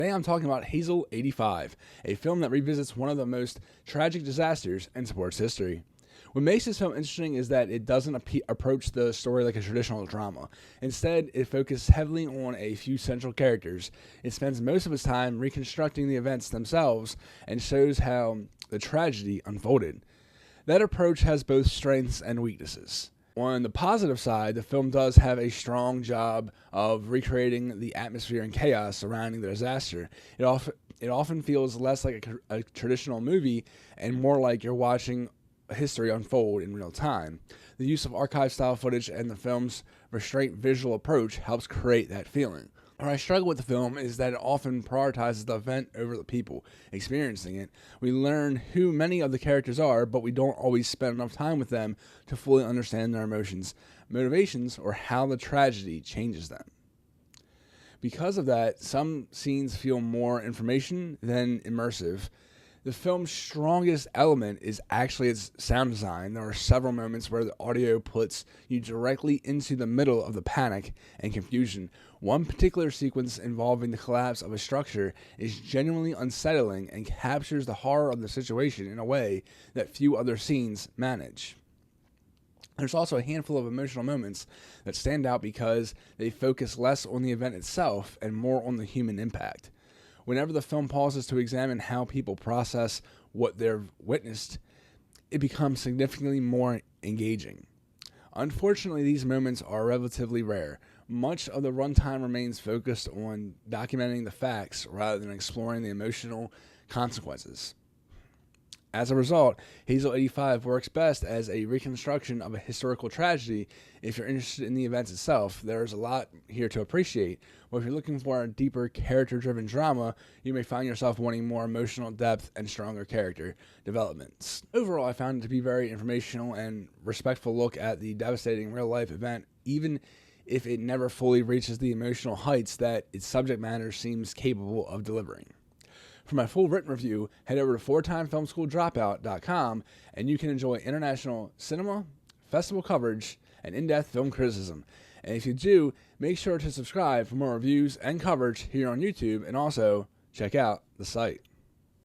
Today I'm talking about Heysel 85, a film that revisits one of the most tragic disasters in sports history. What makes this film interesting is that it doesn't approach the story like a traditional drama. Instead, it focuses heavily on a few central characters. It spends most of its time reconstructing the events themselves and shows how the tragedy unfolded. That approach has both strengths and weaknesses. On the positive side, the film does have a strong job of recreating the atmosphere and chaos surrounding the disaster. It often feels less like a traditional movie and more like you're watching history unfold in real time. The use of archive-style footage and the film's restrained visual approach helps create that feeling. Where I struggle with the film is that it often prioritizes the event over the people experiencing it. We learn who many of the characters are, but we don't always spend enough time with them to fully understand their emotions, motivations, or how the tragedy changes them. Because of that, some scenes feel more information than immersive. The film's strongest element is actually its sound design. There are several moments where the audio puts you directly into the middle of the panic and confusion. One particular sequence involving the collapse of a structure is genuinely unsettling and captures the horror of the situation in a way that few other scenes manage. There's also a handful of emotional moments that stand out because they focus less on the event itself and more on the human impact. Whenever the film pauses to examine how people process what they've witnessed, it becomes significantly more engaging. Unfortunately, these moments are relatively rare. Much of the runtime remains focused on documenting the facts rather than exploring the emotional consequences. As a result, Heysel 85 works best as a reconstruction of a historical tragedy. If you're interested in the events itself, there's a lot here to appreciate. But if you're looking for a deeper character-driven drama, you may find yourself wanting more emotional depth and stronger character developments. Overall, I found it to be a very informational and respectful look at the devastating real-life event, even if it never fully reaches the emotional heights that its subject matter seems capable of delivering. For my full written review, head over to fourtimefilmschool.dropout.com and you can enjoy international cinema, festival coverage, and in-depth film criticism. And if you do, make sure to subscribe for more reviews and coverage here on YouTube, and also check out the site.